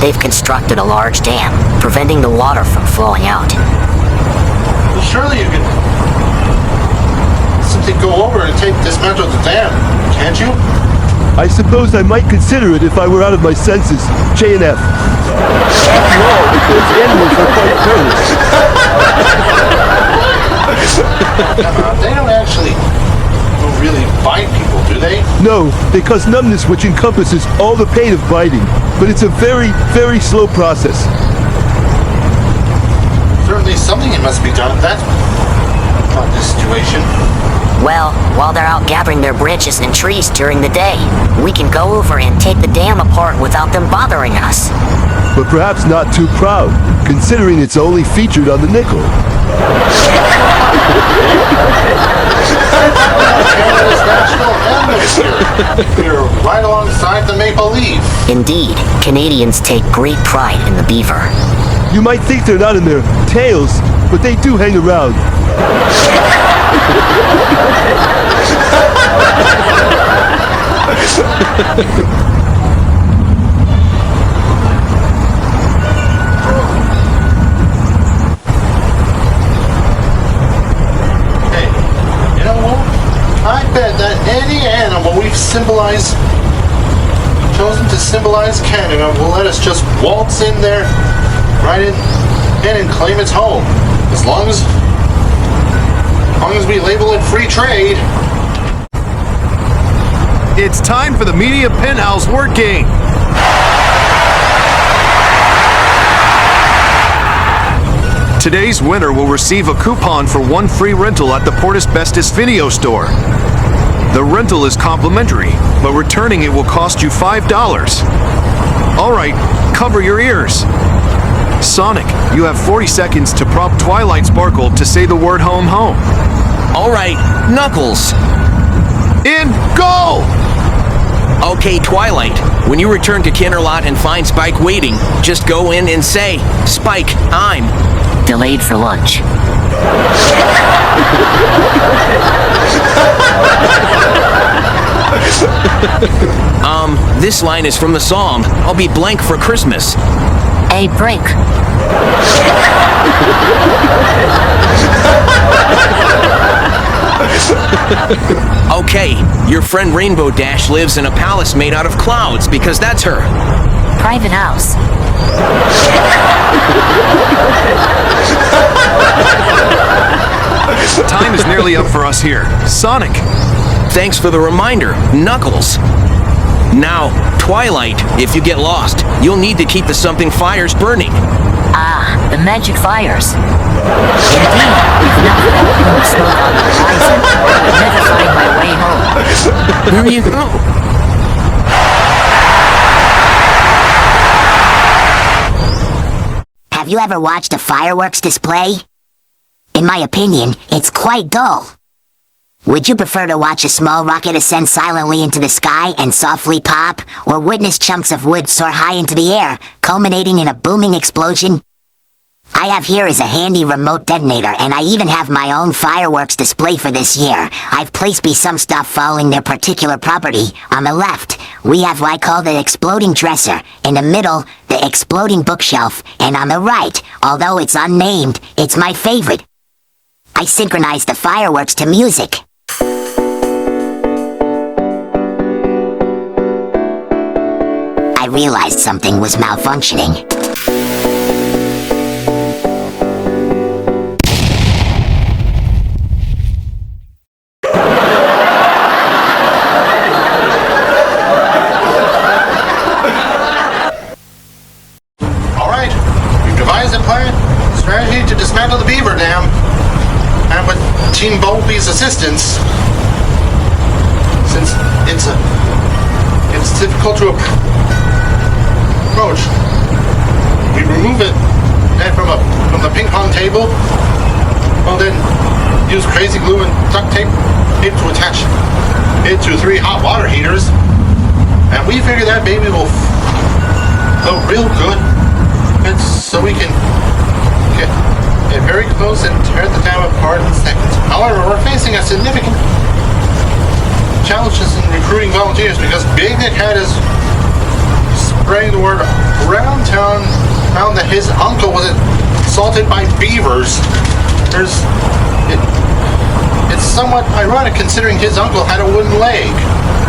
they've constructed a large dam, preventing the water from flowing out. Well, surely you can simply go over and dismantle the dam, can't you? I suppose I might consider it if I were out of my senses. J.N.F. After all, those animals are quite careless. They don't actually really bite people, do they? No, they cause numbness which encompasses all the pain of biting. But it's a very, very slow process. Certainly something must be done about this situation. Well, while they're out gathering their branches and trees during the day, we can go over and take the dam apart without them bothering us. But perhaps not too proud, considering it's only featured on the nickel. Canada's national anthem here. We're right alongside the maple leaf. Indeed, Canadians take great pride in the beaver. You might think they're not in their tails, but they do hang around. Hey, you know what? I bet that any animal we've chosen to symbolize Canada will let us just waltz in there, right in and claim its home. As long as we label it free trade. It's time for the Media Penthouse Word Game. Today's winner will receive a coupon for one free rental at the Portus Bestis Video Store. The rental is complimentary, but returning it will cost you $5. All right, cover your ears. Sonic, you have 40 seconds to prompt Twilight Sparkle to say the word home home. All right, Knuckles. In, go! Okay, Twilight, when you return to Kinderlot and find Spike waiting, just go in and say, Spike, I'm delayed for lunch. This line is from the song, I'll be blank for Christmas. Hey, Brink. Okay, your friend Rainbow Dash lives in a palace made out of clouds because that's her private house. Time is nearly up for us here. Sonic. Thanks for the reminder, Knuckles. Now, Twilight, if you get lost, you'll need to keep the something fires burning. Ah, the magic fires. Indeed, if not for that plume of smoke on the horizon, I would never find my way home. Where you go? Have you ever watched a fireworks display? In my opinion, it's quite dull. Would you prefer to watch a small rocket ascend silently into the sky and softly pop, or witness chunks of wood soar high into the air, culminating in a booming explosion? I have here is a handy remote detonator, and I even have my own fireworks display for this year. I've placed me some stuff following their particular property. On the left, we have what I call the exploding dresser. In the middle, the exploding bookshelf. And on the right, although it's unnamed, it's my favorite. I synchronized the fireworks to music. I realized something was malfunctioning. Alright, we've devised a plan, strategy to dismantle the Beaver Dam. And with Team Bowlby's assistance, since it's difficult to approach, we remove it then from the ping pong table. Well, then use crazy glue and duct tape to attach it to 3 hot water heaters, and we figure that baby will flow real good, and so we can get very close and tear the dam apart in seconds. However, we're facing a significant challenges in recruiting volunteers because Big Nick had his spreading the word around town, found that his uncle was assaulted by beavers. It's somewhat ironic considering his uncle had a wooden leg.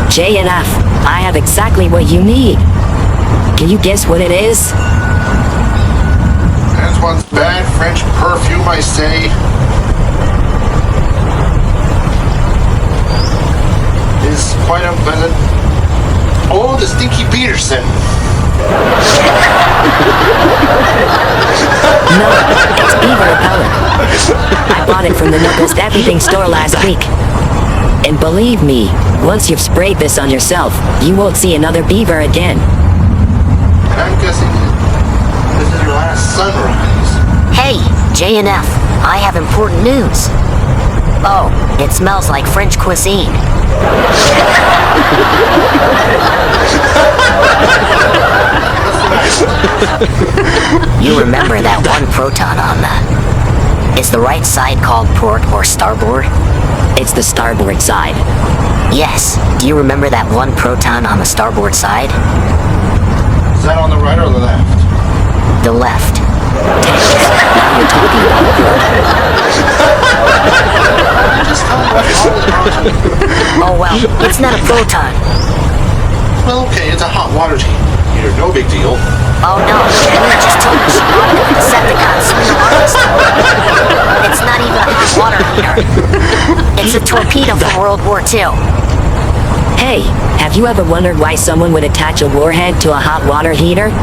J.N.F, I have exactly what you need. Can you guess what it is? That's one's bad French perfume, I say. Is quite unpleasant. Oh, the Stinky Peterson. No, it's Beaver Repellent. I bought it from the Knuckles Everything store last week. And believe me, once you've sprayed this on yourself, you won't see another beaver again. And I'm guessing this is your last sunrise. Hey, J.N.F, I have important news. Oh, it smells like French cuisine. You remember that one proton on the... Is the right side called port or starboard? It's the starboard side. Yes. Do you remember that one proton on the starboard side? Is that on the right or the left? The left. Tails, now you're talking about port. Just tell me what's wrong with the proton. Oh well, it's not a proton. Well, okay, it's a hot water heater. No big deal. Oh no, Luna just told me she bought it at the Decepticon sooner artist. It's not even a hot water heater. It's a torpedo from World War II. Hey, have you ever wondered why someone would attach a warhead to a hot water heater?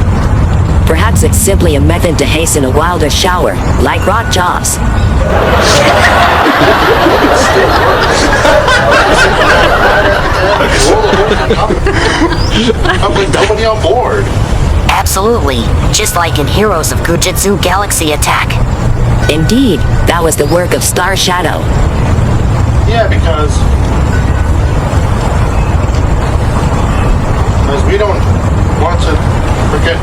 Perhaps it's simply a method to hasten a wilder shower, like Rock Jaws. With nobody on board. Absolutely, just like in Heroes of Gujitsu Galaxy Attack. Indeed, that was the work of Star Shadow. Yeah, because we don't want to forget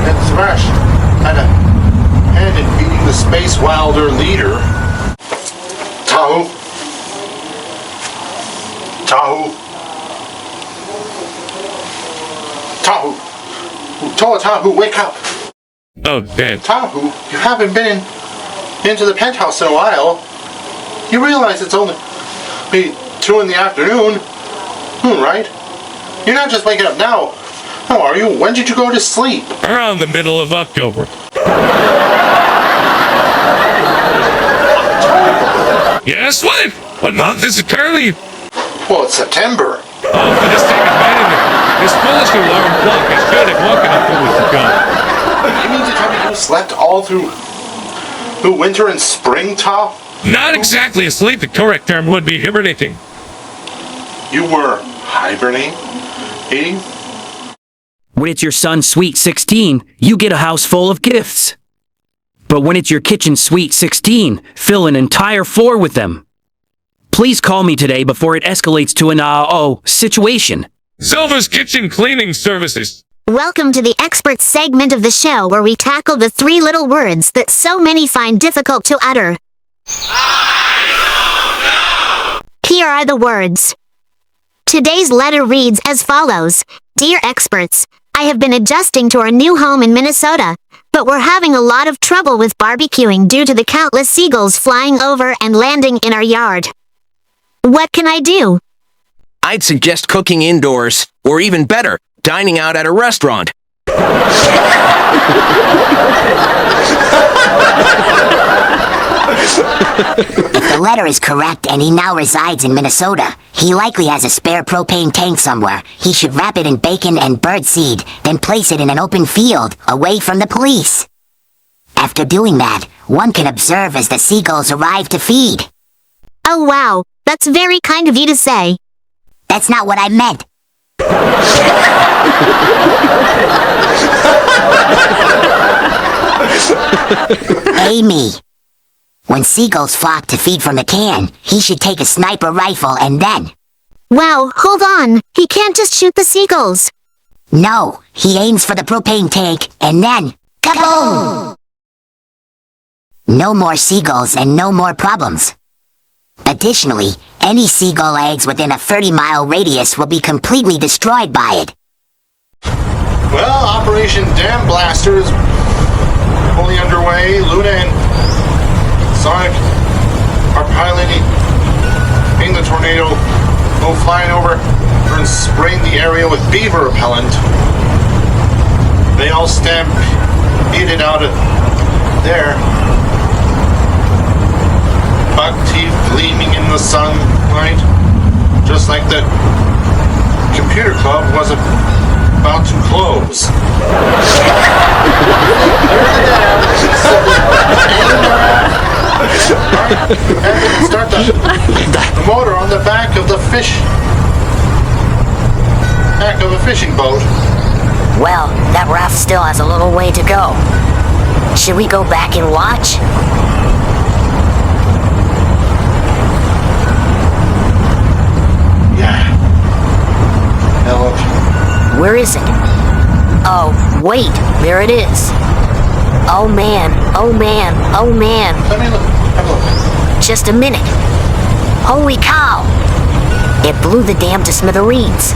that Thrash had a hand in beating the Space Wilder leader. Tahu. Tahu, wake up! Oh, damn. Tahu, you haven't been into the penthouse in a while. You realize it's only 2 in the afternoon, right? You're not just waking up now. How are you? When did you go to sleep? Around the middle of October. Yes, what? What month is it, Curly? Well, it's September. Oh, for the sake of man, this foolish alarm clock is good at walking up when we forgot. You mean to tell me you slept all through winter and spring, Tom? Not exactly asleep. The correct term would be hibernating. You were hibernating? When it's your son's Sweet 16, you get a house full of gifts. But when it's your kitchen's Sweet 16, fill an entire floor with them. Please call me today before it escalates to an situation. Silver's Kitchen Cleaning Services. Welcome to the expert segment of the show where we tackle the 3 little words that so many find difficult to utter. Here are the words. Today's letter reads as follows. Dear experts, I have been adjusting to our new home in Minnesota, but we're having a lot of trouble with barbecuing due to the countless seagulls flying over and landing in our yard. What can I do? I'd suggest cooking indoors, or even better, dining out at a restaurant. If the letter is correct and he now resides in Minnesota, he likely has a spare propane tank somewhere. He should wrap it in bacon and birdseed, then place it in an open field, away from the police. After doing that, one can observe as the seagulls arrive to feed. Oh wow, that's very kind of you to say. That's not what I meant. Amy. When seagulls flock to feed from the can, he should take a sniper rifle and then... Wow, hold on. He can't just shoot the seagulls. No, he aims for the propane tank and then... Kaboom! No more seagulls and no more problems. Additionally, any seagull eggs within a 30-mile radius will be completely destroyed by it. Well, Operation Dam Blaster is fully underway. Luna and Sonic are piloting the tornado, go flying over and spraying the area with beaver repellent. They all stampeded out of there. Buck teeth gleaming in the sunlight, just like the computer club was about to close. And start the motor on the back of the fishing boat. Well, that raft still has a little way to go. Should we go back and watch? Yeah. Now look. Where is it? Oh, wait, there it is. Oh man, oh man, oh man. Let me look. Have a look. Just a minute. Holy cow! It blew the dam to smithereens.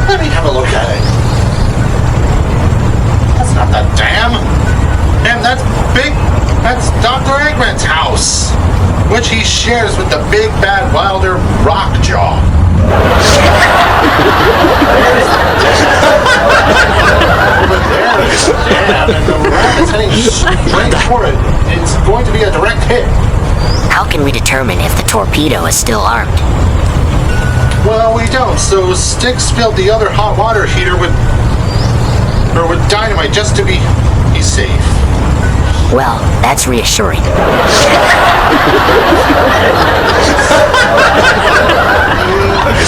Let me have a look at it. That's not the dam. Damn, that's Dr. Eggman's house, which he shares with the big bad wilder Rockjaw. Over there is the dam, and the rat is heading straight for it. It's going to be a direct hit. How can we determine if the torpedo is still armed? Well, we don't, so Styx filled the other hot water heater with dynamite just to be safe. Well, that's reassuring. 3,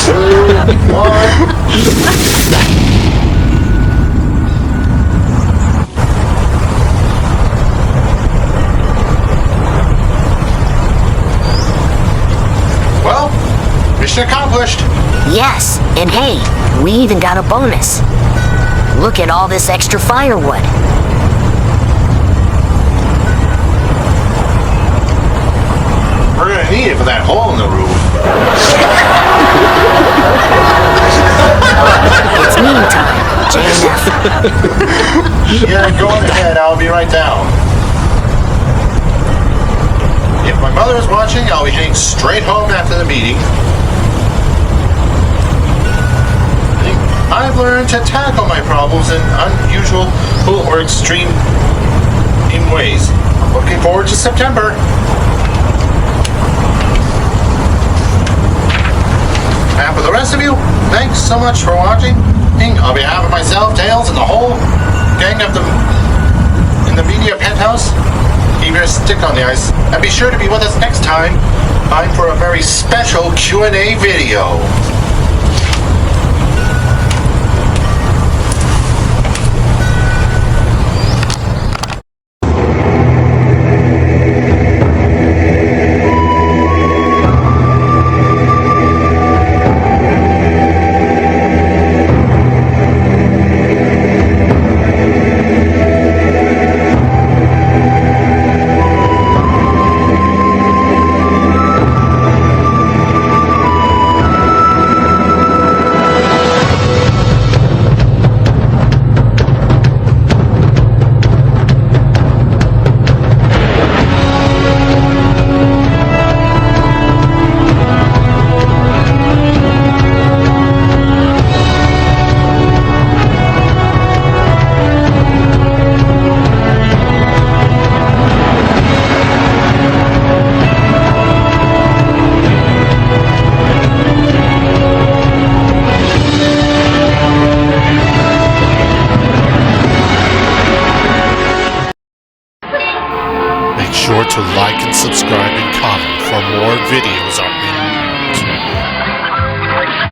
2, 1. Well, mission accomplished. Yes, and hey, we even got a bonus. Look at all this extra firewood. We're gonna need it for that hole in the roof. It's meeting time, J.N.F. Yeah, go on ahead. I'll be right down. If my mother is watching, I'll be heading straight home after the meeting. I've learned to tackle my problems in unusual or extreme ways. I'm looking forward to September. And for the rest of you, thanks so much for watching. On behalf of myself, Tails, and the whole gang of in the media penthouse, keep your stick on the ice, and be sure to be with us next time for a very special Q&A video. Sure to like and subscribe and comment for more videos on